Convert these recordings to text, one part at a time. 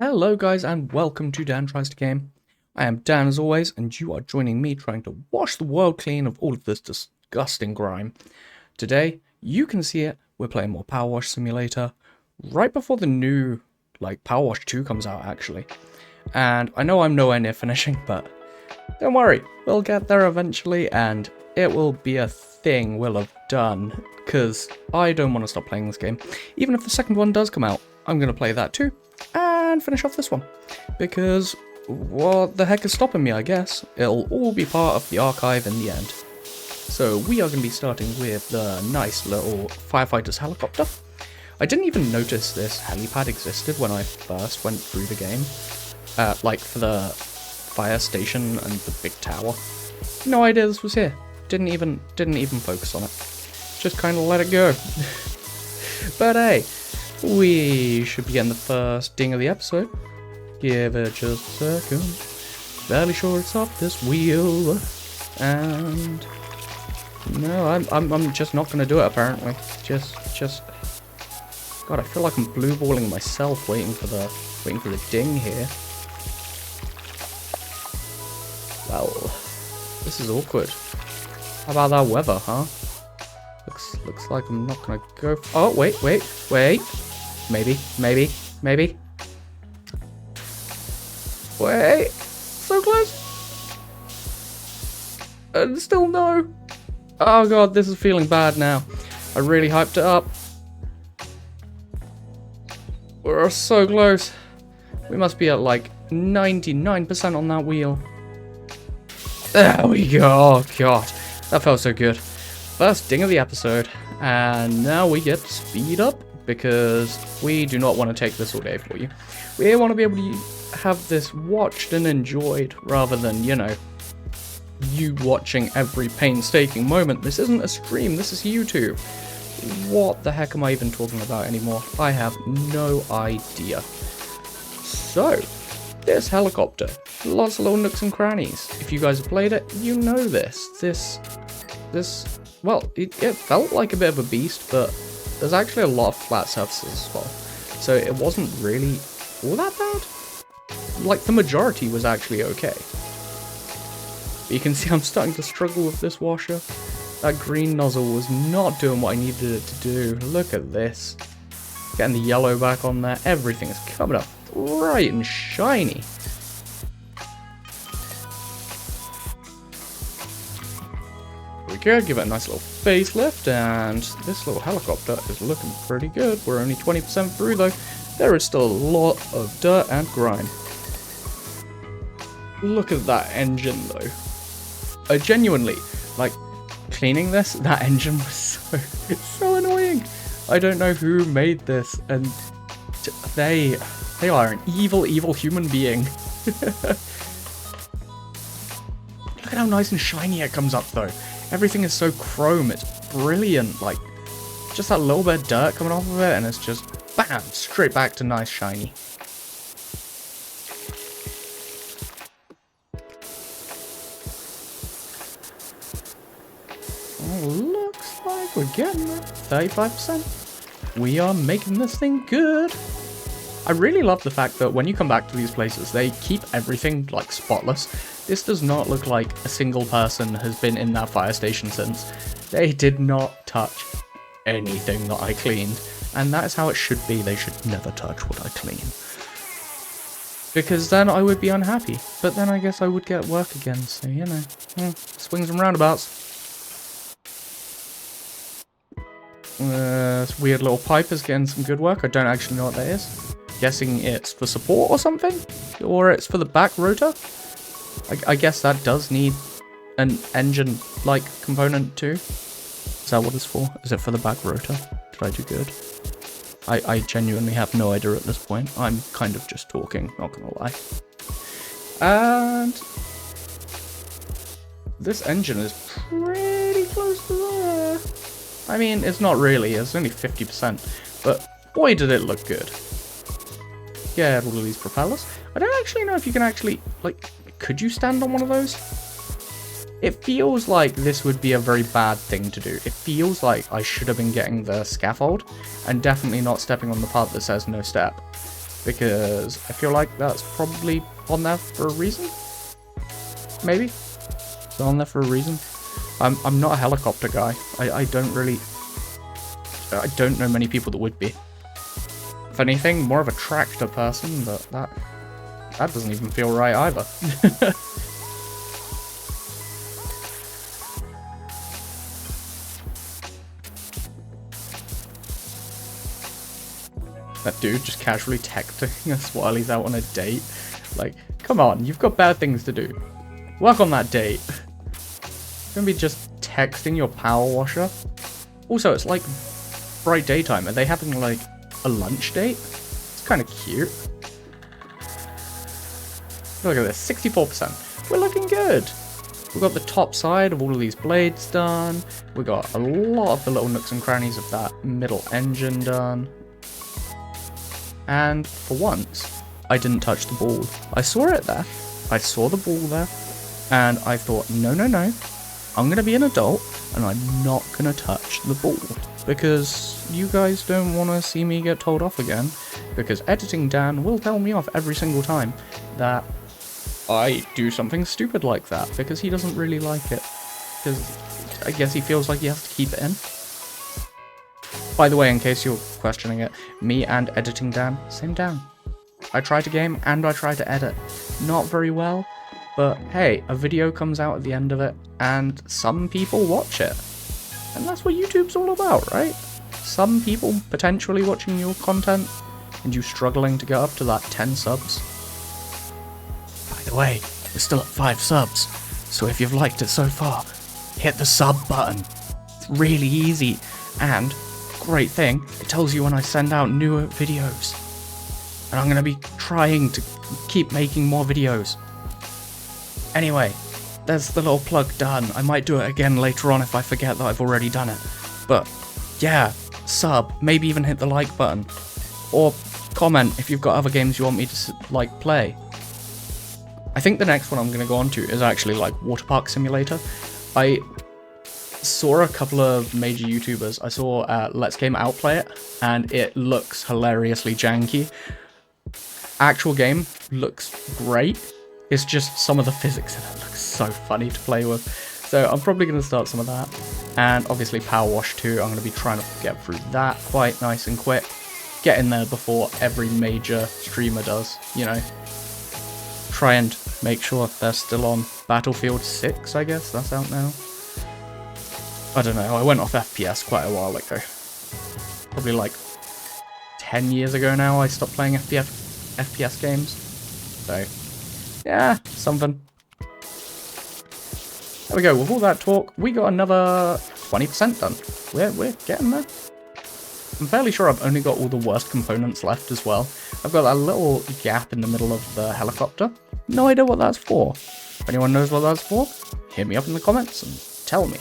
Hello guys and welcome to Dan Tries to Game. I am Dan as always and you are joining me trying to wash the world clean of all of this disgusting grime. Today, you can see it, we're playing more Powerwash Simulator right before the new, Powerwash 2 comes out actually. And I know I'm nowhere near finishing, but don't worry, we'll get there eventually and it will be a thing we'll have done. Because I don't want to stop playing this game. Even if the second one does come out, I'm going to play that too. And finish off this one. Because what the heck is stopping me, I guess? It'll all be part of the archive in the end. So we are going to be starting with the nice little firefighter's helicopter. I didn't even notice this helipad existed when I first went through the game. For the fire station and the big tower. No idea this was here. Didn't even focus on it. Just kind of let it go. But hey, we should be getting the first ding of the episode. Give it just a second. Fairly sure it's off this wheel. And no, I'm just not gonna do it apparently. Just God, I feel like I'm blue balling myself waiting for the ding here. Well, this is awkward. How about that weather, huh? Looks like I'm not gonna go. Oh, wait. Maybe. Wait. So close. And still no. Oh god, this is feeling bad now. I really hyped it up. We're so close. We must be at like 99% on that wheel. There we go. Oh god, that felt so good. First ding of the episode, and now we get to speed up because we do not want to take this all day for you. We want to be able to have this watched and enjoyed rather than, you know, you watching every painstaking moment. This isn't a stream, this is YouTube. What the heck am I even talking about anymore? I have no idea. So, this helicopter, lots of little nooks and crannies. If you guys have played it, you know this. Well, it felt like a bit of a beast, but there's actually a lot of flat surfaces as well. So it wasn't really all that bad. Like, the majority was actually okay. But you can see I'm starting to struggle with this washer. That green nozzle was not doing what I needed it to do. Look at this. Getting the yellow back on there. Everything is coming up bright and shiny. Give it a nice little facelift, and this little helicopter is looking pretty good. We're only 20% through though. There is still a lot of dirt and grime. Look at that engine though. I genuinely, like, cleaning that engine was so annoying. I don't know who made this, and they are an evil human being. Look at how nice and shiny it comes up though. Everything is so chrome, it's brilliant, like, just that little bit of dirt coming off of it, and it's just, bam, straight back to nice shiny. Oh, looks like we're getting there, 35%. We are making this thing good. I really love the fact that when you come back to these places, they keep everything, like, spotless. This does not look like a single person has been in that fire station since. They did not touch anything that I cleaned. And that is how it should be. They should never touch what I clean. Because then I would be unhappy. But then I guess I would get work again. So, you know, swings and roundabouts. This weird little pipe is getting some good work. I don't actually know what that is. Guessing it's for support or something? Or it's for the back rotor? I guess that does need an engine-like component too. Is that what it's for? Is it for the back rotor? Did I do good? I genuinely have no idea at this point. I'm kind of just talking, not gonna lie. And this engine is pretty close to there. I mean, it's not really, it's only 50%, but boy did it look good. Yeah, all of these propellers. I don't actually know if you can actually, like, could you stand on one of those? It feels like this would be a very bad thing to do. It feels like I should have been getting the scaffold and definitely not stepping on the part that says no step. because I feel like that's probably on there for a reason. Maybe it's on there for a reason. I'm not a helicopter guy. I don't know many people that would be. If anything, more of a tractor person, but that doesn't even feel right either. That dude just casually texting us while he's out on a date. Like, come on, you've got bad things to do. Work on that date. You're gonna be just texting your power washer. Also, it's like bright daytime. Are they having like a lunch date? It's kind of cute. Look at this, 64%. We're looking good. We've got the top side of all of these blades done. We got a lot of the little nooks and crannies of that middle engine done. And for once, I didn't touch the ball. I saw it there. I saw the ball there. And I thought, no. I'm going to be an adult and I'm not going to touch the ball. Because you guys don't want to see me get told off again. Because Editing Dan will tell me off every single time that I do something stupid like that. Because he doesn't really like it. Because I guess he feels like he has to keep it in. By the way, in case you're questioning it, me and Editing Dan, same Dan. I try to game and I try to edit. Not very well, but hey, a video comes out at the end of it and some people watch it. And that's what YouTube's all about, right? Some people potentially watching your content and you struggling to get up to that 10 subs. By the way, we're still at 5 subs, so if you've liked it so far, hit the sub button. It's really easy, and great thing, it tells you when I send out newer videos. And I'm going to be trying to keep making more videos. Anyway, there's the little plug done. I might do it again later on if I forget that I've already done it. But yeah, sub, maybe even hit the like button. Or comment if you've got other games you want me to like play. I think the next one I'm going to go on to is actually like Water Park Simulator. I saw a couple of major YouTubers. I saw Let's Game Outplay it, and it looks hilariously janky. Actual game looks great. It's just some of the physics in it looks so funny to play with. So I'm probably going to start some of that. And obviously Powerwash 2, I'm going to be trying to get through that quite nice and quick. Get in there before every major streamer does, you know. Try and make sure they're still on Battlefield 6, I guess. That's out now. I don't know, I went off FPS quite a while ago. Probably like 10 years ago now I stopped playing FPS games. So, yeah, something. There we go, with all that talk, we got another 20% done. We're getting there. I'm fairly sure I've only got all the worst components left as well. I've got that little gap in the middle of the helicopter. No idea what that's for. If anyone knows what that's for, hit me up in the comments and tell me.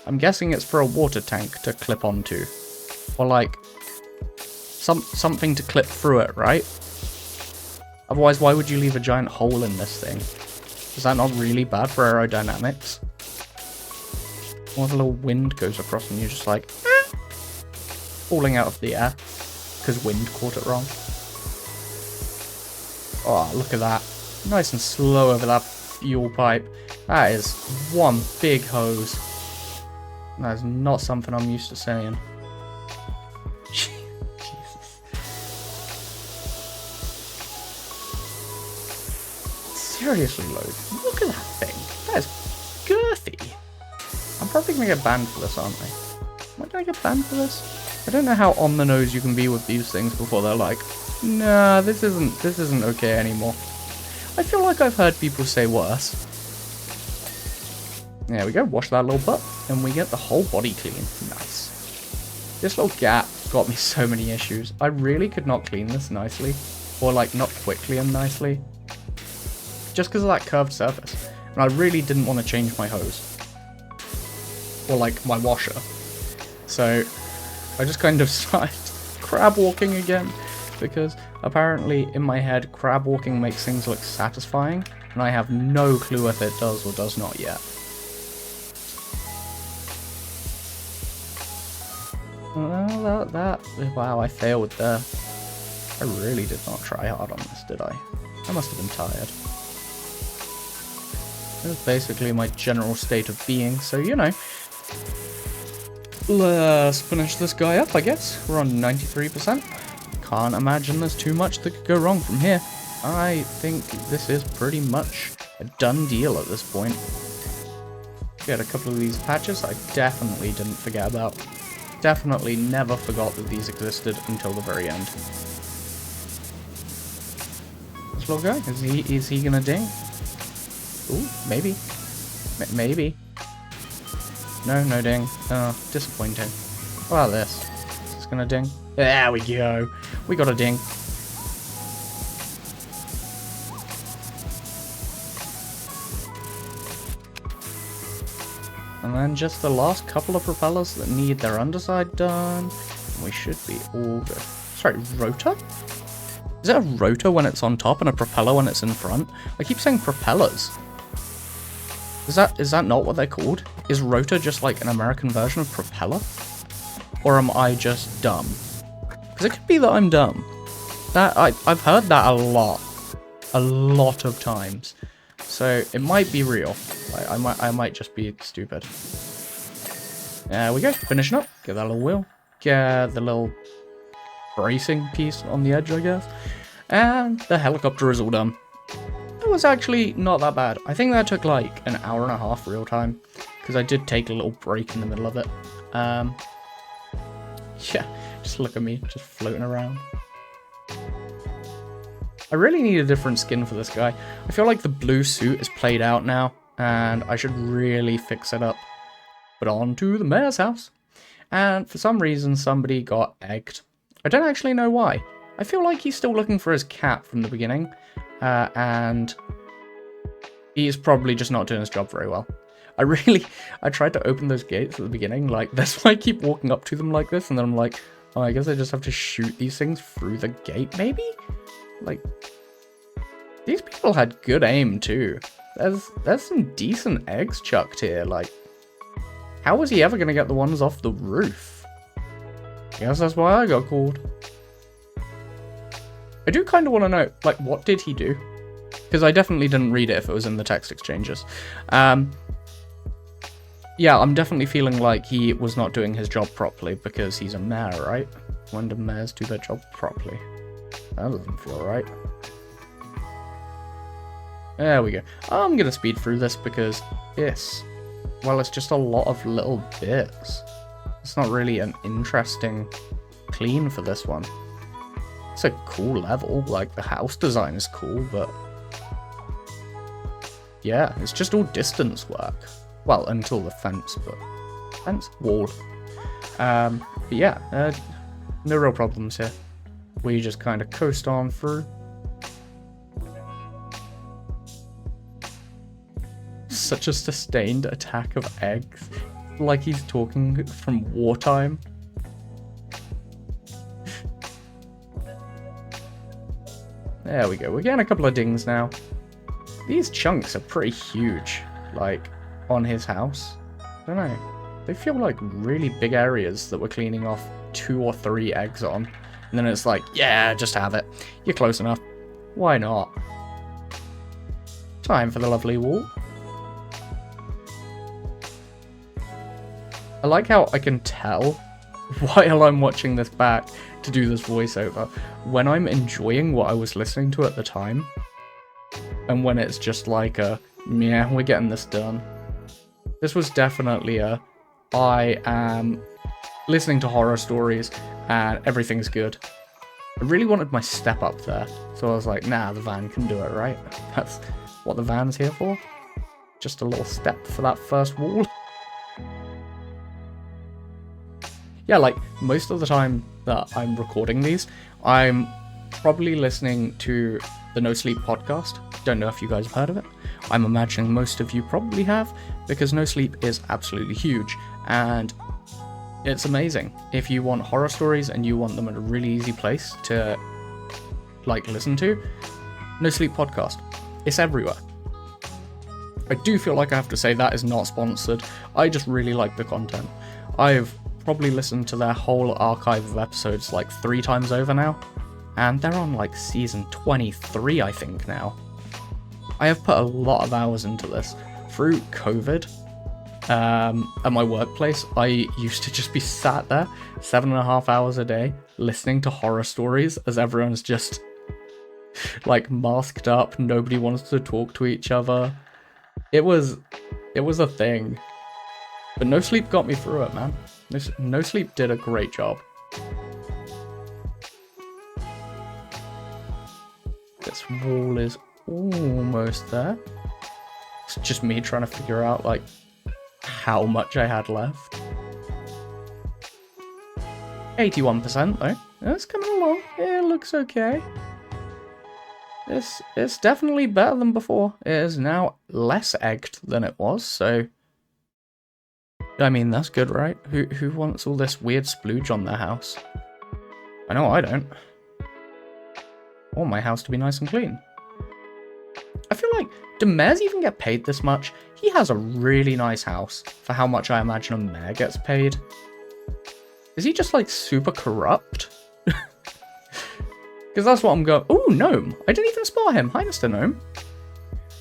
I'm guessing it's for a water tank to clip onto. Or like, something to clip through it, right? Otherwise, why would you leave a giant hole in this thing? Is that not really bad for aerodynamics? What if a little wind goes across and you're just like, falling out of the air because wind caught it wrong. Oh, look at that. Nice and slow over that fuel pipe. That is one big hose. That is not something I'm used to saying. Jesus. Seriously, Logan, look at that thing. That is girthy. I'm probably going to get banned for this, aren't I? Am I going to get banned for this? I don't know how on the nose you can be with these things before they're like, nah, this isn't okay anymore. I feel like I've heard people say worse. There we go, wash that little butt, and we get the whole body clean. Nice. This little gap got me so many issues. I really could not clean this nicely, or like not quickly and nicely, just because of that curved surface. And I really didn't want to change my hose, or like my washer. So I just kind of started crab walking again, because apparently in my head crab walking makes things look satisfying, and I have no clue if it does or does not yet. Well, wow, I failed there. I really did not try hard on this, did I? I must have been tired. That's basically my general state of being, so you know. Let's finish this guy up, I guess. We're on 93%. Can't imagine there's too much that could go wrong from here. I think this is pretty much a done deal at this point. Get a couple of these patches I definitely didn't forget about. Definitely never forgot that these existed until the very end. This little guy, is he gonna ding? Ooh, maybe. Maybe. No ding. Oh, disappointing. What about this? Is this gonna ding? There we go. We got a ding. And then just the last couple of propellers that need their underside done. And we should be all good. Sorry, rotor? Is it a rotor when it's on top and a propeller when it's in front? I keep saying propellers. Is that not what they're called? Is rotor just like an American version of propeller? Or am I just dumb? Because it could be that I'm dumb. I've heard that a lot of times. So it might be real. I might just be stupid. There we go, finishing up. Get that little wheel. Get the little bracing piece on the edge, I guess. And the helicopter is all done. It was actually not that bad. I think that took like an hour and a half real time. Because I did take a little break in the middle of it. Yeah, just look at me, just floating around. I really need a different skin for this guy. I feel like the blue suit is played out now, and I should really fix it up. But on to the mayor's house. And for some reason, somebody got egged. I don't actually know why. I feel like he's still looking for his cat from the beginning, and he's probably just not doing his job very well. I tried to open those gates at the beginning, like, that's why I keep walking up to them like this, and then I'm like, oh, I guess I just have to shoot these things through the gate, maybe? Like, these people had good aim too. There's some decent eggs chucked here. Like, how was he ever gonna get the ones off the roof? I guess that's why I got called. I do kind of want to know, like, what did he do? Because I definitely didn't read it if it was in the text exchanges. Yeah, I'm definitely feeling like he was not doing his job properly because he's a mayor, right? When do mayors do their job properly? That doesn't feel right. There we go. I'm going to speed through this because it's just a lot of little bits. It's not really an interesting clean for this one. It's a cool level, like the house design is cool, but yeah, it's just all distance work. Well, until the fence, but fence wall. But yeah, no real problems here. We just kind of coast on through. Such a sustained attack of eggs. Like he's talking from wartime. There we go. We're getting a couple of dings now. These chunks are pretty huge. Like, on his house. I don't know. They feel like really big areas that we're cleaning off 2 or 3 eggs on. And then it's like, yeah, just have it. You're close enough. Why not? Time for the lovely wall. I like how I can tell while I'm watching this back to do this voiceover when I'm enjoying what I was listening to at the time and when it's just like a, yeah, we're getting this done. This was definitely a, I am listening to horror stories and everything's good. I really wanted my step up there, so I was like, nah, the van can do it, right? That's what the van's here for. Just a little step for that first wall. Yeah, like, most of the time that I'm recording these, I'm probably listening to the No Sleep podcast. Don't know if you guys have heard of it. I'm imagining most of you probably have, because No Sleep is absolutely huge, and it's amazing. If you want horror stories and you want them at a really easy place to, like, listen to, No Sleep podcast. It's everywhere. I do feel like I have to say that is not sponsored. I just really like the content. I've probably listened to their whole archive of episodes like 3 times over now. and they're on like season 23, I think now. I have put a lot of hours into this. Through COVID, at my workplace, I used to just be sat there 7.5 hours a day listening to horror stories as everyone's just like masked up. Nobody wants to talk to each other. It was a thing. But No Sleep got me through it, man. No Sleep did a great job. This wall is almost there. It's just me trying to figure out, like, how much I had left. 81% though. It's coming along. It looks okay. It's definitely better than before. It is now less egged than it was, so I mean that's good, right? Who wants all this weird splooge on their house? I know I don't. I want my house to be nice and clean. I feel like, do mayors even get paid this much? He has a really nice house for how much I imagine a mayor gets paid. Is he just like super corrupt? Because that's what I'm going. Ooh, gnome. I didn't even spot him. Hi, Mr. Gnome.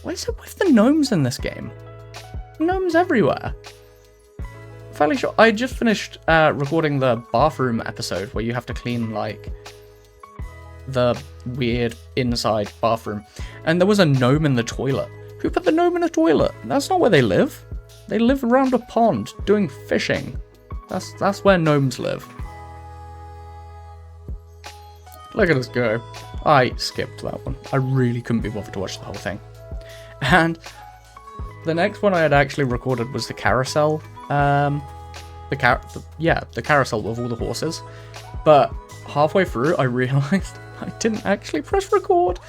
What is it with the gnomes in this game? Gnomes everywhere. Fairly sure. I just finished recording the bathroom episode where you have to clean like the weird inside bathroom, and there was a gnome in the toilet. Who put the gnome in a toilet? That's not where they live. They live around a pond doing fishing. That's where gnomes live. Look at us go. I skipped that one. I really couldn't be bothered to watch the whole thing. And the next one I had actually recorded was the carousel. The carousel with all the horses. But halfway through, I realized I didn't actually press record.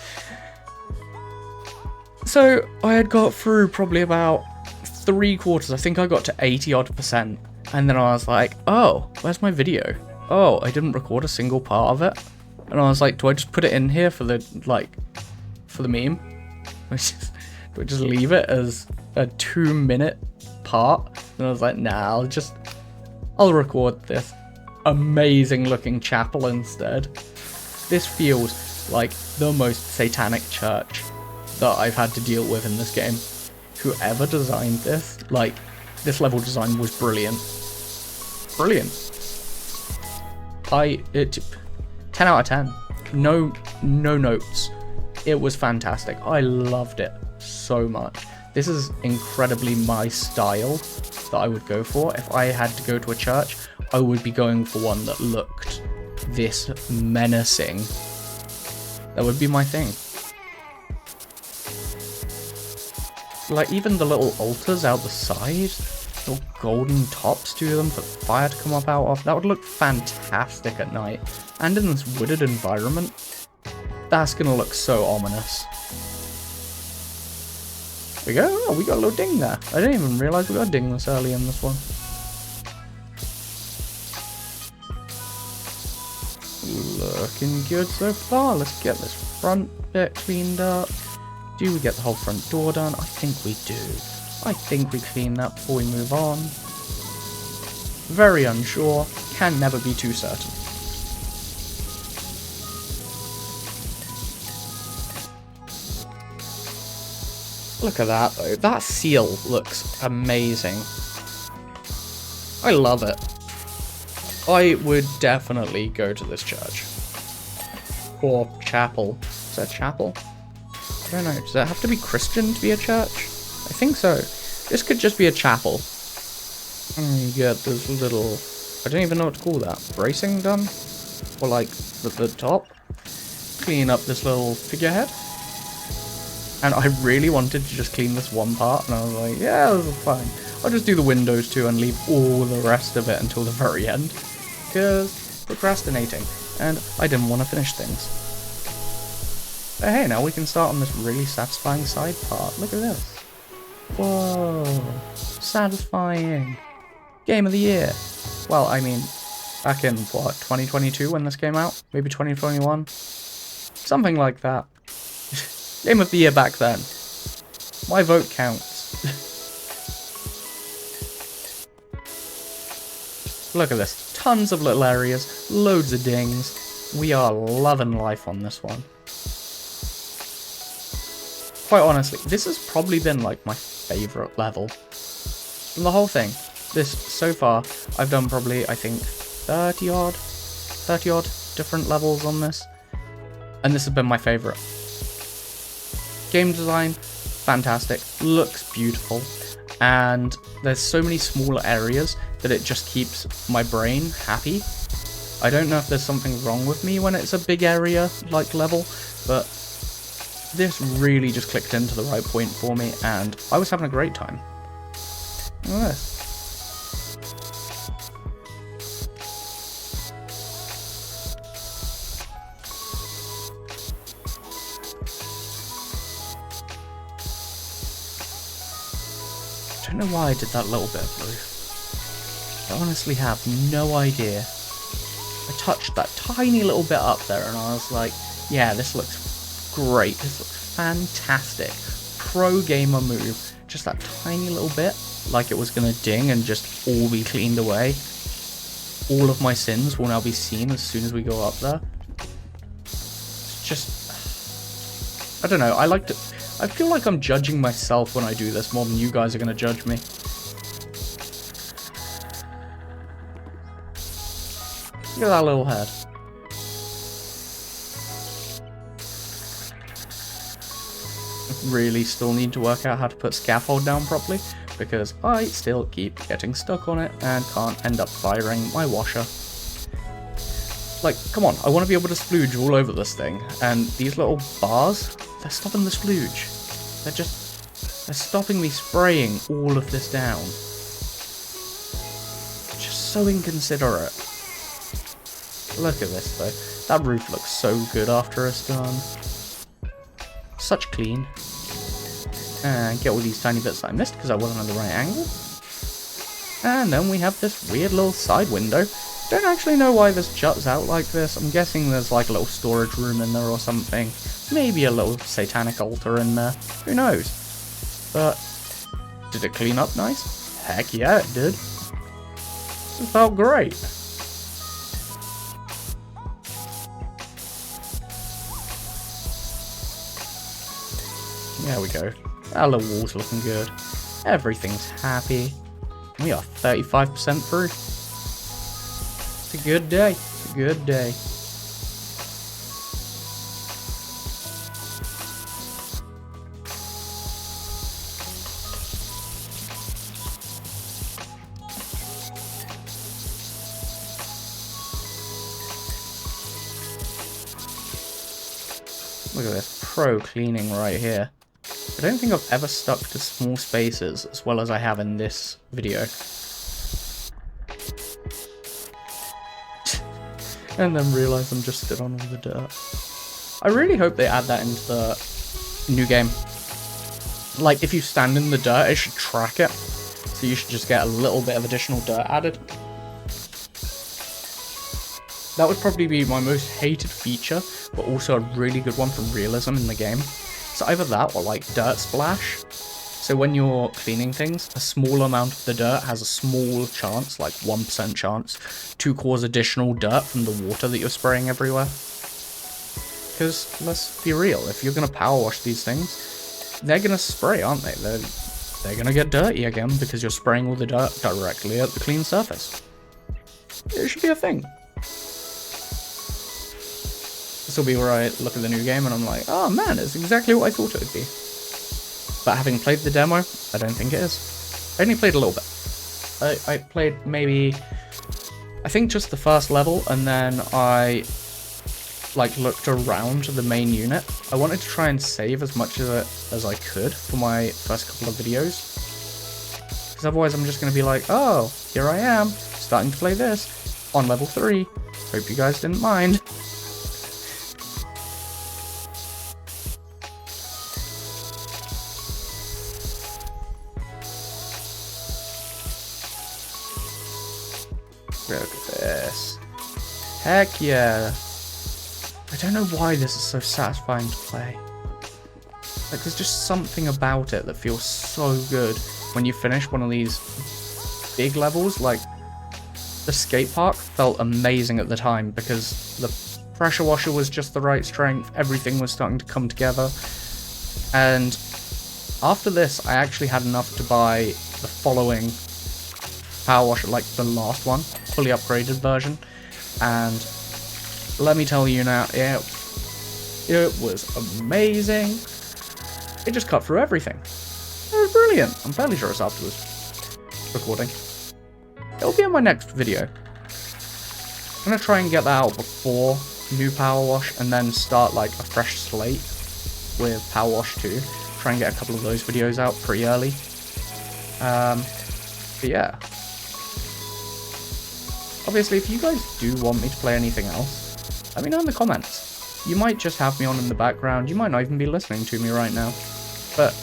So I had got through probably about 3/4. I think I got to 80-odd%. And then I was like, oh, where's my video? Oh, I didn't record a single part of it. And I was like, do I just put it in here for the, like, for the meme? Do I just leave it as a 2-minute part? And I was like, nah, I'll record this amazing looking chapel instead. This feels like the most satanic church that I've had to deal with in this game. Whoever designed this, like, this level design was brilliant. Brilliant. 10 out of 10. No notes. It was fantastic. I loved it so much. This is incredibly my style that I would go for. If I had to go to a church, I would be going for one that looked this menacing. That would be my thing. Like, even the little altars out the side, little golden tops to them for fire to come up out of, that would look fantastic at night. And in this wooded environment, that's gonna look so ominous. There we go. Oh, we got a little ding there. I didn't even realise we got a ding this early in this one. Looking good so far. Let's get this front bit cleaned up. Do we get the whole front door done? I think we do. I think we clean that before we move on. Very unsure. Can never be too certain. Look at that though. That seal looks amazing. I love it. I would definitely go to this church. Or chapel. Is that chapel? I don't know. Does it have to be Christian to be a church? I think so. This could just be a chapel. And you get this little... I don't even know what to call that. Bracing done? Or like the top? Clean up this little figurehead. And I really wanted to just clean this one part. And I was like, yeah, this is fine. I'll just do the windows too and leave all the rest of it until the very end. Because procrastinating. And I didn't want to finish things. But hey, now we can start on this really satisfying side part. Look at this. Whoa. Satisfying. Game of the year. Well, I mean, back in, what, 2022 when this came out? Maybe 2021? Something like that. Game of the year back then. My vote counts. Look at this. Tons of little areas. Loads of dings. We are loving life on this one. Quite honestly, this has probably been like my favourite level from the whole thing. This, so far, I've done probably, I think, 30 odd different levels on this. And this has been my favourite. Game design, fantastic. Looks beautiful. And there's so many smaller areas that it just keeps my brain happy. I don't know if there's something wrong with me when it's a big area like level, but this really just clicked into the right point for me, and I was having a great time. Look at this. I don't know why I did that little bit of blue. I honestly have no idea. I touched that tiny little bit up there and I was like, yeah, this looks great. This looks fantastic. Pro gamer move. Just that tiny little bit, like it was going to ding and just all be cleaned away. All of my sins will now be seen as soon as we go up there. It's just, I don't know, I feel like I'm judging myself when I do this more than you guys are going to judge me. Look at that little head. Really still need to work out how to put scaffold down properly, because I still keep getting stuck on it and can't end up firing my washer. Like, come on, I want to be able to splooge all over this thing, and these little bars, they're stopping the splooge. They're stopping me spraying all of this down. Just so inconsiderate. Look at this though. That roof looks so good after it's done. Such clean. And get all these tiny bits that I missed because I wasn't at the right angle. And then we have this weird little side window. Don't actually know why this juts out like this. I'm guessing there's like a little storage room in there or something. Maybe a little satanic altar in there. Who knows? But did it clean up nice? Heck yeah, it did. It felt great. There we go. Our little wall's looking good. Everything's happy. We are 35% through. It's a good day. It's a good day. Look at this pro cleaning right here. I don't think I've ever stuck to small spaces as well as I have in this video. And then realise I'm just stood on all the dirt. I really hope they add that into the new game. Like, if you stand in the dirt, it should track it. So you should just get a little bit of additional dirt added. That would probably be my most hated feature, but also a really good one for realism in the game. So either that or like dirt splash. So when you're cleaning things, a small amount of the dirt has a small chance, like 1% chance, to cause additional dirt from the water that you're spraying everywhere. Because let's be real, if you're going to power wash these things, they're going to spray, aren't they? They're going to get dirty again because you're spraying all the dirt directly at the clean surface. It should be a thing. This will be where I look at the new game and I'm like, oh man, it's exactly what I thought it would be. But having played the demo, I don't think it is. I only played a little bit. I played maybe, I think just the first level, and then I like looked around the main unit. I wanted to try and save as much of it as I could for my first couple of videos. Because otherwise I'm just going to be like, oh, here I am, starting to play this on level 3. Hope you guys didn't mind. Look at this. Heck yeah. I don't know why this is so satisfying to play. Like, there's just something about it that feels so good when you finish one of these big levels. Like, the skate park felt amazing at the time because the Pressure washer was just the right strength. Everything was starting to come together. And after this, I actually had enough to buy the following power washer, like the last one, fully upgraded version. And let me tell you now, it was amazing. It just cut through everything. It was brilliant. I'm fairly sure it's after this recording. It'll be in my next video. I'm going to try and get that out before new Power Wash and then start like a fresh slate with Power Wash 2. Try and get a couple of those videos out pretty early. But yeah. Obviously, if you guys do want me to play anything else, let me know in the comments. You might just have me on in the background. You might not even be listening to me right now. But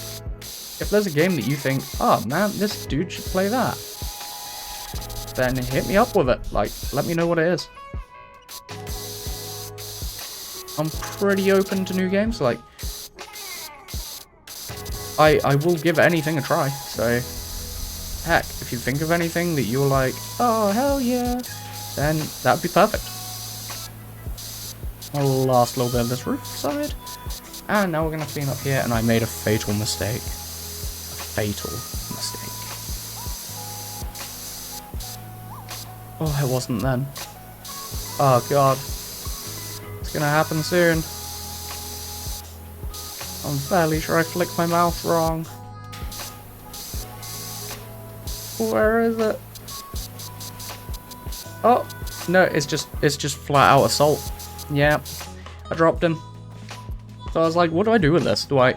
if there's a game that you think, oh man, this dude should play that, then hit me up with it. Like, let me know what it is. I'm pretty open to new games. Like, I will give anything a try. So, heck, if you think of anything that you're like, oh hell yeah, then that'd be perfect. Last little bit of this roof side. And now we're going to clean up here, and I made a fatal mistake. A fatal mistake. Oh, it wasn't then. Oh god. It's going to happen soon. I'm fairly sure I flicked my mouse wrong. Where is it? Oh, no, it's just flat out assault. Yeah, I dropped him. So I was like, what do I do with this? Do I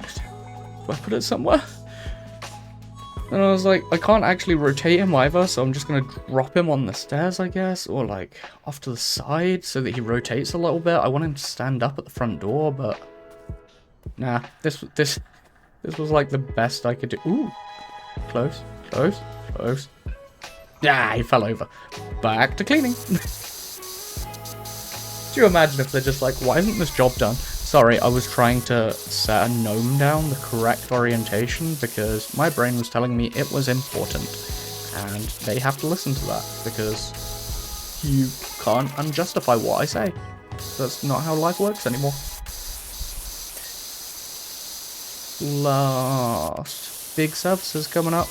put it somewhere? And I was like, I can't actually rotate him either, so I'm just gonna drop him on the stairs, I guess, or like off to the side so that he rotates a little bit. I want him to stand up at the front door, but nah, this was like the best I could do. Ooh, close, close, close. Yeah, he fell over. Back to cleaning. Do you imagine if they're just like, why isn't this job done? Sorry, I was trying to set a gnome down the correct orientation because my brain was telling me it was important. And they have to listen to that because you can't unjustify what I say. That's not how life works anymore. Last big services coming up.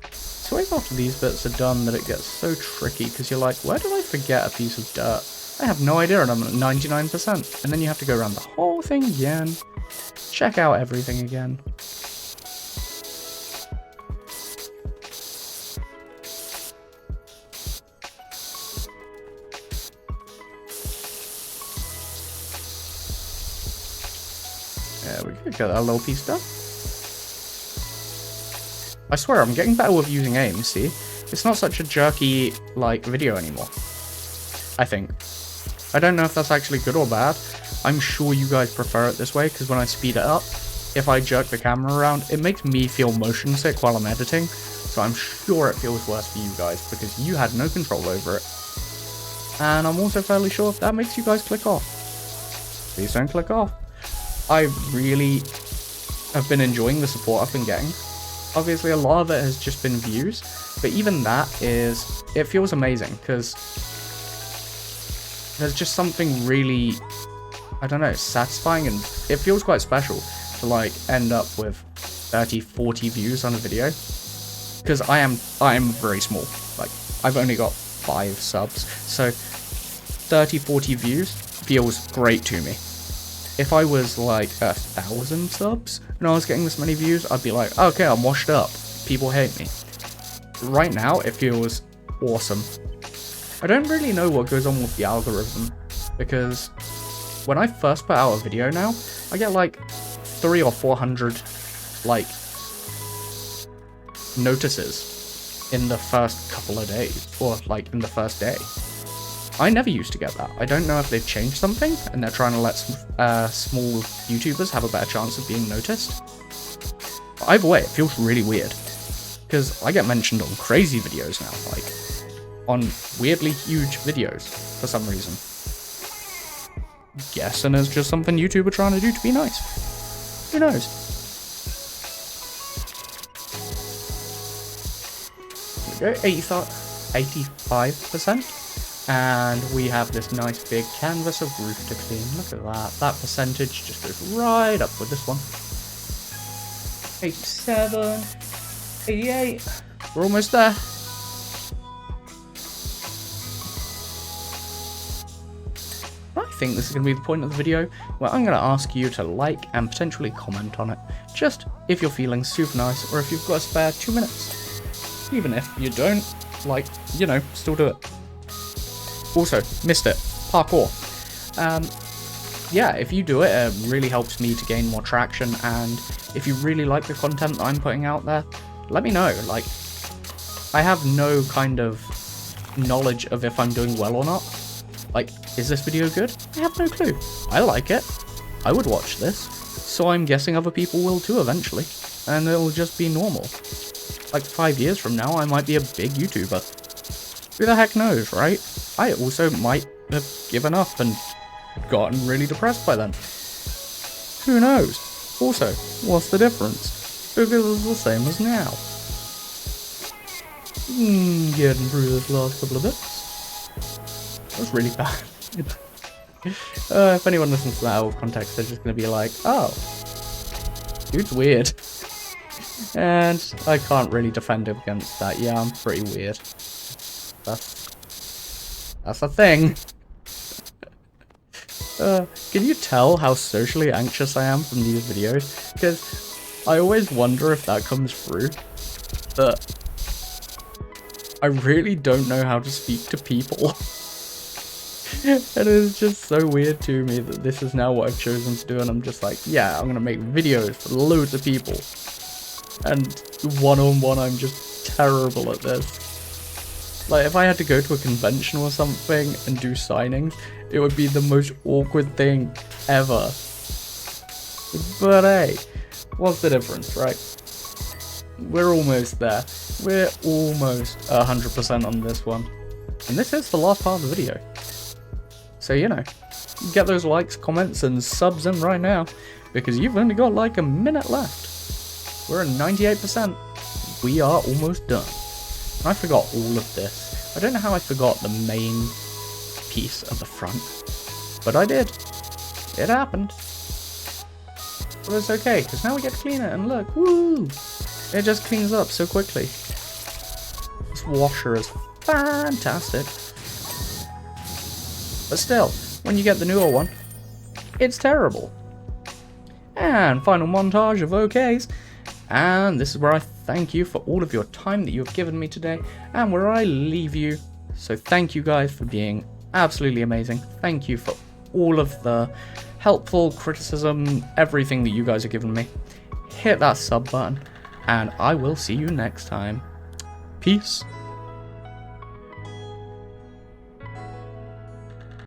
It's always after these bits are done that it gets so tricky because you're like, where did I forget a piece of dirt? I have no idea and I'm at 99%. And then you have to go around the whole thing again. Check out everything again. There we go, got that little piece done. I swear, I'm getting better with using aim, see? It's not such a jerky, like, video anymore. I think. I don't know if that's actually good or bad. I'm sure you guys prefer it this way, because when I speed it up, if I jerk the camera around, it makes me feel motion sick while I'm editing, so I'm sure it feels worse for you guys, because you had no control over it. And I'm also fairly sure if that makes you guys click off. Please don't click off. I really have been enjoying the support I've been getting. Obviously, a lot of it has just been views, but even that is, it feels amazing, because there's just something really, I don't know, satisfying, and it feels quite special to like end up with 30, 40 views on a video, because I am very small. Like, I've only got 5 subs, so 30, 40 views feels great to me. If I was like 1,000 subs and I was getting this many views, I'd be like, okay, I'm washed up. People hate me. Right now, it feels awesome. I don't really know what goes on with the algorithm, because when I first put out a video now, I get like 300 or 400 like notices in the first couple of days, or like in the first day. I never used to get that. I don't know if they've changed something and they're trying to let small YouTubers have a better chance of being noticed. But either way, it feels really weird, because I get mentioned on crazy videos now, like on weirdly huge videos for some reason. Guessing it's just something YouTube are trying to do to be nice. Who knows? There we go, 85%. And we have this nice big canvas of roof to clean. Look at that. That percentage just goes right up with this one. 87, 88. We're almost there. I think this is going to be the point of the video where I'm going to ask you to like and potentially comment on it. Just if you're feeling super nice or if you've got a spare 2 minutes. Even if you don't, like, you know, still do it. Also, missed it. Parkour. Yeah, if you do it, it really helps me to gain more traction, and if you really like the content that I'm putting out there, let me know. Like, I have no kind of knowledge of if I'm doing well or not. Like, is this video good? I have no clue. I like it. I would watch this. So I'm guessing other people will too eventually. And it'll just be normal. Like 5 years from now, I might be a big YouTuber. Who the heck knows, right? I also might have given up and gotten really depressed by then. Who knows? Also, what's the difference? Because it's the same as now. Getting through this last couple of bits. That was really bad. If anyone listens to that out of context, they're just going to be like, oh, dude's weird. And I can't really defend him against that. Yeah, I'm pretty weird. That's a thing. Can you tell how socially anxious I am from these videos? Because I always wonder if that comes through. But I really don't know how to speak to people. And it's just so weird to me that this is now what I've chosen to do, and I'm just like, yeah, I'm gonna make videos for loads of people. And one-on-one, I'm just terrible at this. Like, if I had to go to a convention or something and do signings, it would be the most awkward thing ever. But hey, what's the difference, right? We're almost there. We're almost 100% on this one. And this is the last part of the video. So, you know, get those likes, comments, and subs in right now, because you've only got like a minute left. We're at 98%. We are almost done. I forgot all of this. I don't know how I forgot the main piece at the front, but I did. It happened. But it's okay, because now we get to clean it, and look, woo! It just cleans up so quickly. This washer is fantastic. But still, when you get the newer one, it's terrible. And final montage of OKs. And this is where I thank you for all of your time that you have given me today, and where I leave you. So thank you guys for being absolutely amazing. Thank you for all of the helpful criticism, everything that you guys have given me. Hit that sub button, and I will see you next time. Peace.